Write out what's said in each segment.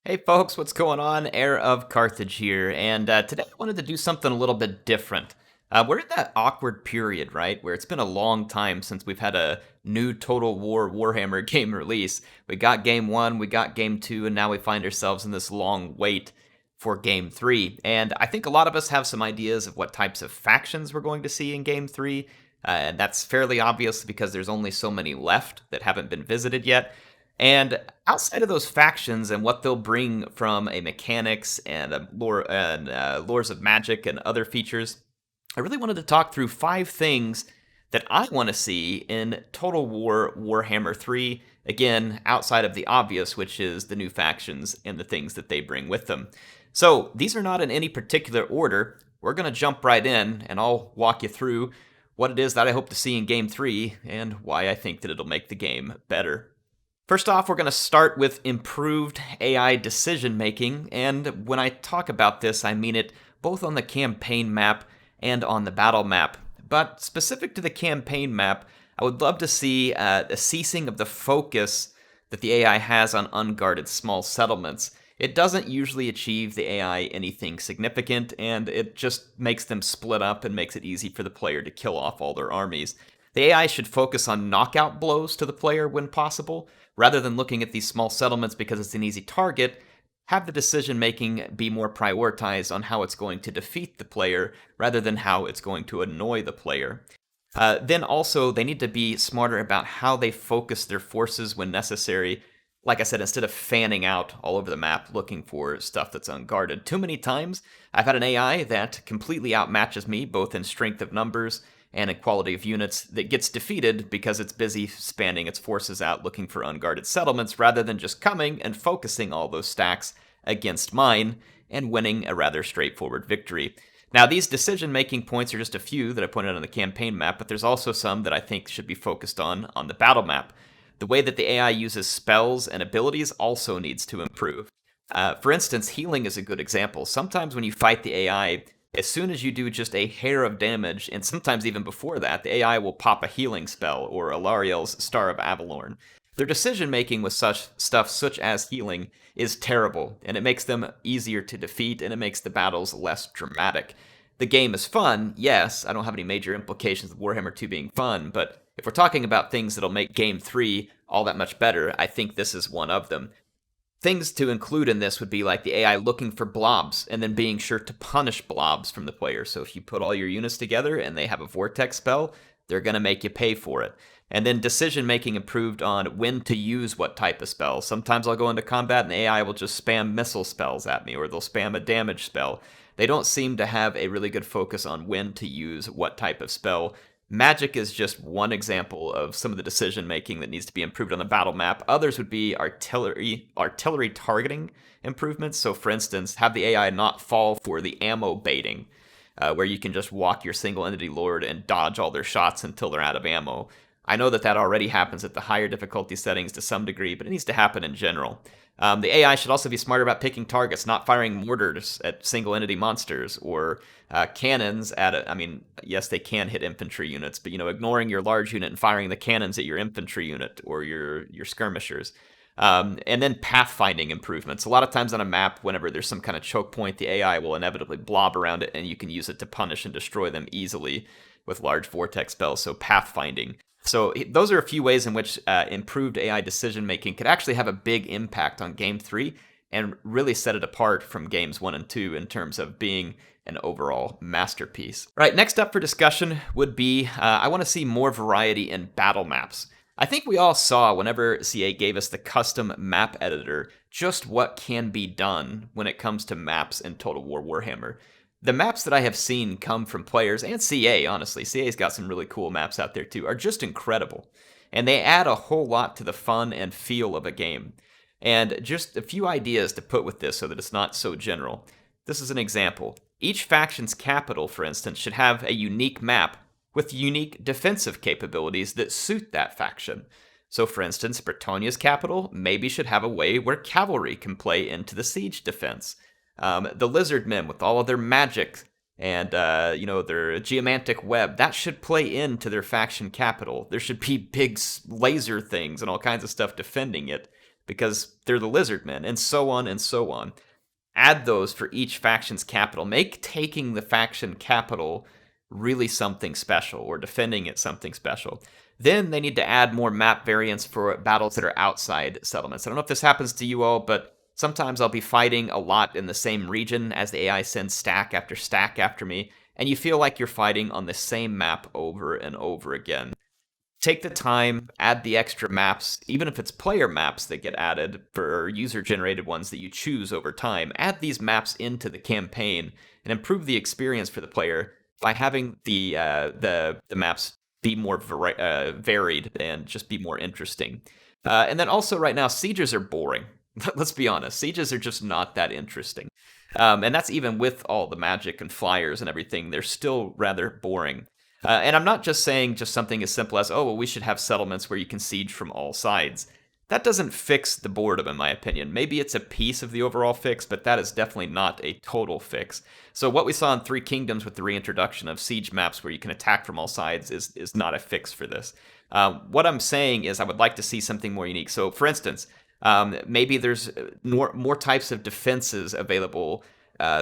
Hey folks, what's going on? HeirofCarthage here, and today I wanted to do something a little bit different. We're in that awkward period, right, where it's been a long time since we've had a new Total War Warhammer game release. We got Game 1, we got Game 2, and now we find ourselves in this long wait for Game 3. And I think a lot of us have some ideas of what types of factions we're going to see in Game 3, and that's fairly obvious because there's only so many left that haven't been visited yet. And outside of those factions and what they'll bring from a mechanics and a lore and lores of magic and other features, I really wanted to talk through 5 things that I want to see in Total War Warhammer 3. Again, outside of the obvious, which is the new factions and the things that they bring with them. So these are not in any particular order. We're going to jump right in, and I'll walk you through what it is that I hope to see in Game 3 and why I think that it'll make the game better. First off, we're going to start with improved AI decision making, and when I talk about this, I mean it both on the campaign map and on the battle map. But specific to the campaign map, I would love to see a ceasing of the focus that the AI has on unguarded small settlements. It doesn't usually achieve the AI anything significant, and it just makes them split up and makes it easy for the player to kill off all their armies. The AI should focus on knockout blows to the player when possible, rather than looking at these small settlements because it's an easy target. Have the decision making be more prioritized on how it's going to defeat the player rather than how it's going to annoy the player. Then also, they need to be smarter about how they focus their forces when necessary. Like I said, instead of fanning out all over the map looking for stuff that's unguarded. Too many times, I've had an AI that completely outmatches me, both in strength of numbers and in quality of units, that gets defeated because it's busy spanning its forces out looking for unguarded settlements rather than just coming and focusing all those stacks against mine and winning a rather straightforward victory. Now, these decision-making points are just a few that I pointed out on the campaign map, but there's also some that I think should be focused on the battle map. The way that the AI uses spells and abilities also needs to improve. For instance, healing is a good example. Sometimes when you fight the AI, as soon as you do just a hair of damage, and sometimes even before that, the AI will pop a healing spell or Alariel's Star of Avalorn. Their decision making with such stuff such as healing is terrible, and it makes them easier to defeat, and it makes the battles less dramatic. The game is fun, yes, I don't have any major implications of Warhammer 2 being fun, but if we're talking about things that'll make Game 3 all that much better, I think this is one of them. Things to include in this would be like the AI looking for blobs and then being sure to punish blobs from the player. So if you put all your units together and they have a vortex spell, they're going to make you pay for it. And then decision making improved on when to use what type of spell. Sometimes I'll go into combat and the AI will just spam missile spells at me, or they'll spam a damage spell. They don't seem to have a really good focus on when to use what type of spell. Magic is just one example of some of the decision making that needs to be improved on the battle map. Others would be artillery targeting improvements. So, for instance, have the AI not fall for the ammo baiting, where you can just walk your single entity lord and dodge all their shots until they're out of ammo. I know that already happens at the higher difficulty settings to some degree, but it needs to happen in general. The AI should also be smarter about picking targets, not firing mortars at single entity monsters or cannons at yes, they can hit infantry units, but ignoring your large unit and firing the cannons at your infantry unit or your skirmishers. And then pathfinding improvements. A lot of times on a map, whenever there's some kind of choke point, the AI will inevitably blob around it, and you can use it to punish and destroy them easily with large vortex spells. So pathfinding. So those are a few ways in which improved AI decision making could actually have a big impact on Game 3 and really set it apart from Games 1 and 2 in terms of being an overall masterpiece. All right, next up for discussion would be I want to see more variety in battle maps. I think we all saw whenever CA gave us the custom map editor just what can be done when it comes to maps in Total War Warhammer. The maps that I have seen come from players, and CA, honestly, CA's got some really cool maps out there too, are just incredible. And they add a whole lot to the fun and feel of a game. And just a few ideas to put with this so that it's not so general. This is an example. Each faction's capital, for instance, should have a unique map with unique defensive capabilities that suit that faction. So, for instance, Bretonnia's capital maybe should have a way where cavalry can play into the siege defense. The lizard men with all of their magic and their geomantic web, that should play into their faction capital. There should be big laser things and all kinds of stuff defending it. because they're the lizard men, and so on and so on. Add those for each faction's capital. Make taking the faction capital really something special, or defending it something special. Then they need to add more map variants for battles that are outside settlements. I don't know if this happens to you all, but sometimes I'll be fighting a lot in the same region as the AI sends stack after me, and you feel like you're fighting on the same map over and over again. Take the time, add the extra maps, even if it's player maps that get added for user-generated ones that you choose over time. Add these maps into the campaign and improve the experience for the player by having the maps be more varied and just be more interesting. And then also right now, sieges are boring. Let's be honest, sieges are just not that interesting. And that's even with all the magic and flyers and everything, they're still rather boring. And I'm not just saying just something as simple as, oh, well, we should have settlements where you can siege from all sides. That doesn't fix the boredom, in my opinion. Maybe it's a piece of the overall fix, but that is definitely not a total fix. So what we saw in Three Kingdoms with the reintroduction of siege maps where you can attack from all sides is not a fix for this. What I'm saying is I would like to see something more unique. So, for instance, maybe there's more types of defenses available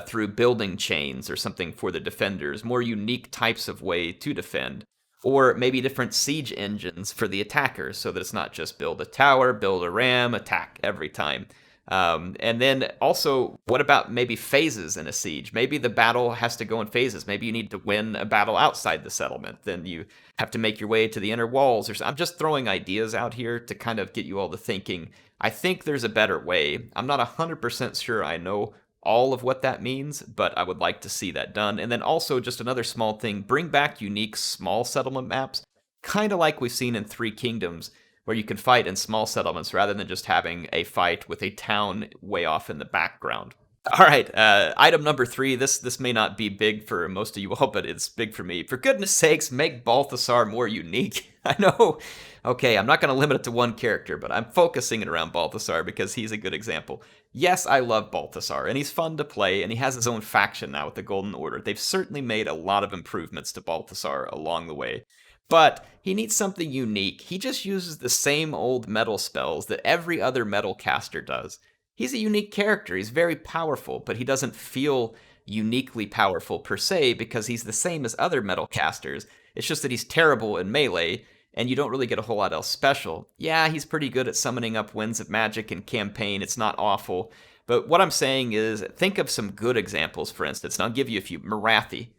through building chains or something for the defenders, more unique types of way to defend, or maybe different siege engines for the attackers, so that it's not just build a tower, build a ram, attack every time. And then also, what about maybe phases in a siege? Maybe the battle has to go in phases. Maybe you need to win a battle outside the settlement. Then you have to make your way to the inner walls. I'm just throwing ideas out here to kind of get you all to thinking. I think there's a better way. I'm not 100% sure I know all of what that means, but I would like to see that done. And then also, just another small thing, bring back unique small settlement maps, kind of like we've seen in Three Kingdoms, where you can fight in small settlements rather than just having a fight with a town way off in the background. All right, item number 3. This may not be big for most of you all, but it's big for me. For goodness sakes, make Bathasar more unique. I know. Okay, I'm not going to limit it to one character, but I'm focusing it around Bathasar because he's a good example. Yes, I love Bathasar, and he's fun to play, and he has his own faction now with the Golden Order. They've certainly made a lot of improvements to Bathasar along the way. But he needs something unique. He just uses the same old metal spells that every other metal caster does. He's a unique character. He's very powerful, but he doesn't feel uniquely powerful per se because he's the same as other metal casters. It's just that he's terrible in melee, and you don't really get a whole lot else special. Yeah, he's pretty good at summoning up winds of magic in campaign. It's not awful. But what I'm saying is, think of some good examples, for instance, and I'll give you a few. Morathi.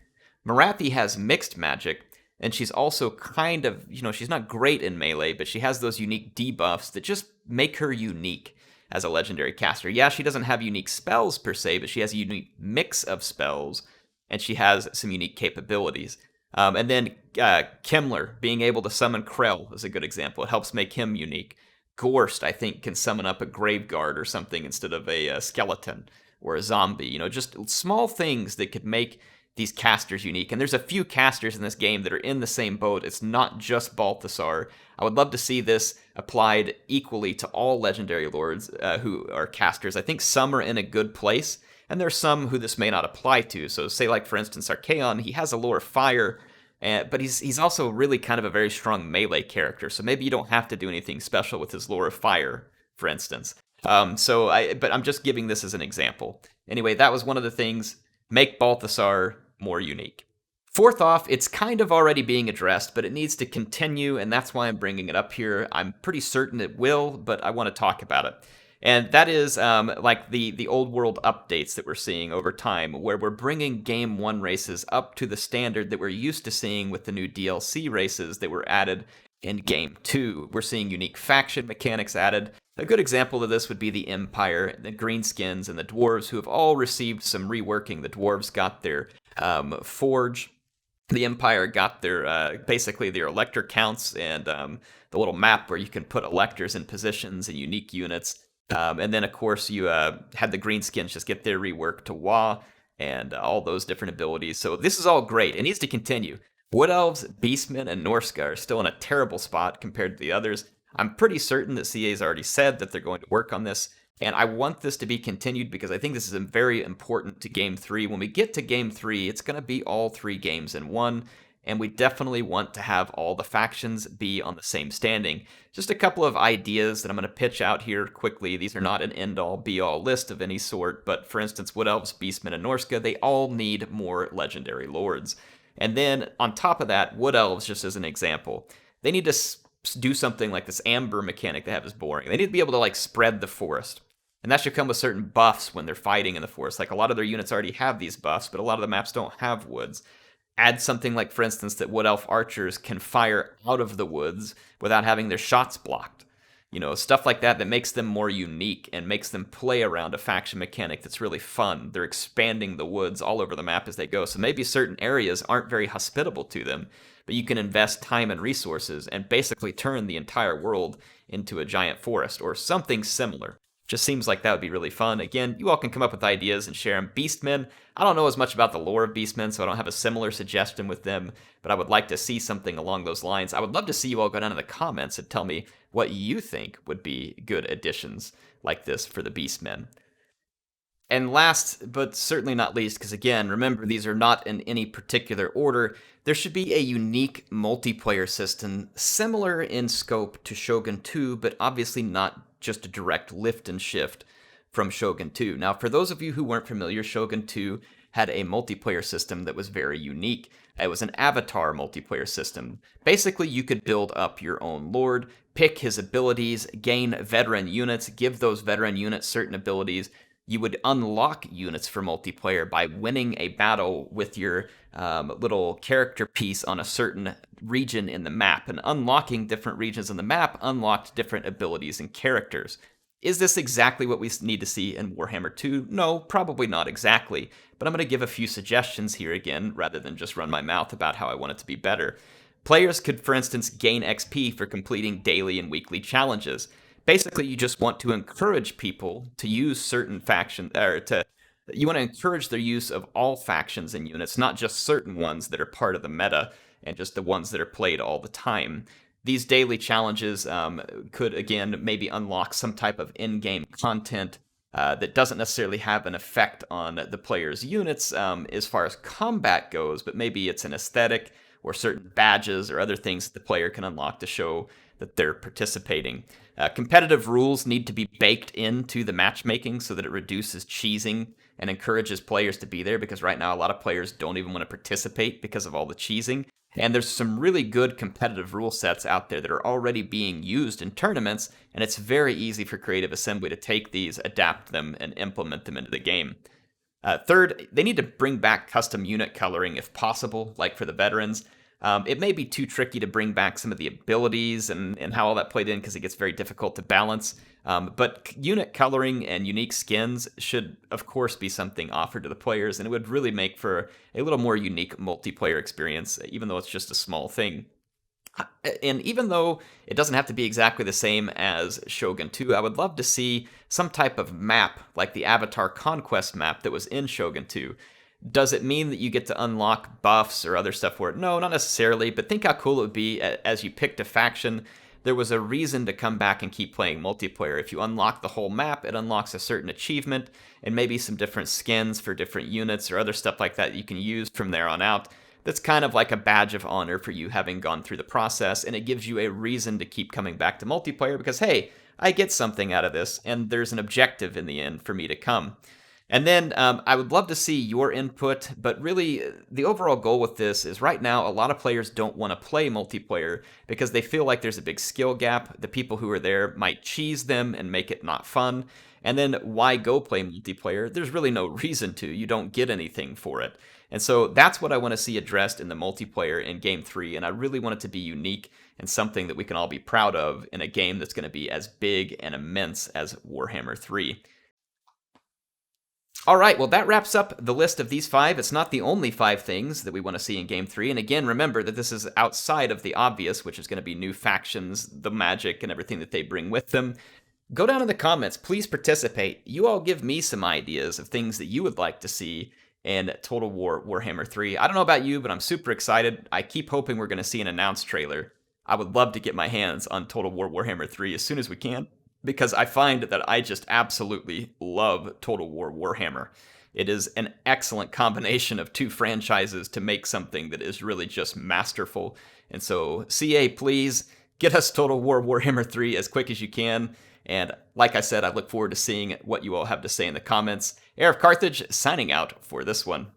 Morathi has mixed magic, and she's also kind of, she's not great in melee, but she has those unique debuffs that just make her unique as a legendary caster. Yeah, she doesn't have unique spells per se, but she has a unique mix of spells, and she has some unique capabilities. And then Kemmler, being able to summon Krell is a good example. It helps make him unique. Gorst, I think, can summon up a Graveguard or something instead of a skeleton or a zombie. Just small things that could make these casters unique. And there's a few casters in this game that are in the same boat. It's not just Bathasar. I would love to see this applied equally to all legendary lords who are casters. I think some are in a good place, and there's some who this may not apply to. So say, like, for instance, Archaon, he has a lore of fire, but he's also really kind of a very strong melee character. So maybe you don't have to do anything special with his lore of fire, for instance. But I'm just giving this as an example. Anyway, that was one of the things. Make Bathasar more unique. Fourth off, it's kind of already being addressed, but it needs to continue, and that's why I'm bringing it up here. I'm pretty certain it will, but I want to talk about it. And that is like the old world updates that we're seeing over time, where we're bringing Game 1 races up to the standard that we're used to seeing with the new DLC races that were added in Game 2. We're seeing unique faction mechanics added. A good example of this would be the Empire, the Greenskins, and the Dwarves, who have all received some reworking. The Dwarves got their Forge. The Empire got their, basically their Elector counts and the little map where you can put Electors in positions and unique units. And then, of course, you had the Greenskins just get their rework to Wa and all those different abilities. So this is all great. It needs to continue. Wood Elves, Beastmen, and Norska are still in a terrible spot compared to the others. I'm pretty certain that CA's already said that they're going to work on this, and I want this to be continued because I think this is very important to Game 3. When we get to Game 3, it's going to be all 3 games in one, and we definitely want to have all the factions be on the same standing. Just a couple of ideas that I'm going to pitch out here quickly. These are not an end-all, be-all list of any sort, but for instance, Wood Elves, Beastmen, and Norska, they all need more legendary lords. And then on top of that, Wood Elves, just as an example, they need to do something like this amber mechanic they have is boring. They need to be able to like spread the forest. And that should come with certain buffs when they're fighting in the forest. Like a lot of their units already have these buffs, but a lot of the maps don't have woods. Add something like, for instance, that Wood Elf archers can fire out of the woods without having their shots blocked. You know, stuff like that that makes them more unique and makes them play around a faction mechanic that's really fun. They're expanding the woods all over the map as they go. So maybe certain areas aren't very hospitable to them, but you can invest time and resources and basically turn the entire world into a giant forest or something similar. Just seems like that would be really fun. Again, you all can come up with ideas and share them. Beastmen, I don't know as much about the lore of Beastmen, so I don't have a similar suggestion with them, but I would like to see something along those lines. I would love to see you all go down in the comments and tell me what you think would be good additions like this for the Beastmen. And last, but certainly not least, because again, remember, these are not in any particular order, there should be a unique multiplayer system similar in scope to Shogun 2, but obviously not just a direct lift and shift from Shogun 2. Now, for those of you who weren't familiar, Shogun 2 had a multiplayer system that was very unique. It was an avatar multiplayer system. Basically, you could build up your own lord, pick his abilities, gain veteran units, give those veteran units certain abilities. You would unlock units for multiplayer by winning a battle with your little character piece on a certain region in the map. And unlocking different regions in the map unlocked different abilities and characters. Is this exactly what we need to see in Warhammer 2? No, probably not exactly. But I'm going to give a few suggestions here again, rather than just run my mouth about how I want it to be better. Players could, for instance, gain XP for completing daily and weekly challenges. Basically, you just want to encourage people to use certain factions, you want to encourage their use of all factions and units, not just certain ones that are part of the meta and just the ones that are played all the time. These daily challenges could, again, maybe unlock some type of in-game content that doesn't necessarily have an effect on the player's units as far as combat goes, but maybe it's an aesthetic or certain badges or other things that the player can unlock to show that they're participating. Competitive rules need to be baked into the matchmaking so that it reduces cheesing and encourages players to be there, because right now a lot of players don't even want to participate because of all the cheesing. And there's some really good competitive rule sets out there that are already being used in tournaments, and it's very easy for Creative Assembly to take these, adapt them, and implement them into the game. Third, they need to bring back custom unit coloring if possible, like for the veterans. It may be too tricky to bring back some of the abilities and how all that played in, because it gets very difficult to balance. But unit coloring and unique skins should, of course, be something offered to the players, and it would really make for a little more unique multiplayer experience, even though it's just a small thing. And even though it doesn't have to be exactly the same as Shogun 2, I would love to see some type of map, like the Avatar Conquest map that was in Shogun 2. Does it mean that you get to unlock buffs or other stuff for it? No, not necessarily, but think how cool it would be as you picked a faction. There was a reason to come back and keep playing multiplayer. If you unlock the whole map, it unlocks a certain achievement and maybe some different skins for different units or other stuff like that you can use from there on out. That's kind of like a badge of honor for you having gone through the process, and it gives you a reason to keep coming back to multiplayer because, hey, I get something out of this, and there's an objective in the end for me to come. And then I would love to see your input, but really the overall goal with this is right now a lot of players don't want to play multiplayer because they feel like there's a big skill gap. The people who are there might cheese them and make it not fun. And then why go play multiplayer? There's really no reason to. You don't get anything for it. And so that's what I want to see addressed in the multiplayer in Game 3, and I really want it to be unique and something that we can all be proud of in a game that's going to be as big and immense as Warhammer 3. All right, well, that wraps up the list of these 5. It's not the only 5 things that we want to see in Game 3. And again, remember that this is outside of the obvious, which is going to be new factions, the magic, and everything that they bring with them. Go down in the comments. Please participate. You all give me some ideas of things that you would like to see in Total War Warhammer 3. I don't know about you, but I'm super excited. I keep hoping we're going to see an announced trailer. I would love to get my hands on Total War Warhammer 3 as soon as we can. because I find that I just absolutely love Total War Warhammer. It is an excellent combination of two franchises to make something that is really just masterful. And so, CA, please get us Total War Warhammer 3 as quick as you can. And like I said, I look forward to seeing what you all have to say in the comments. HeirofCarthage signing out for this one.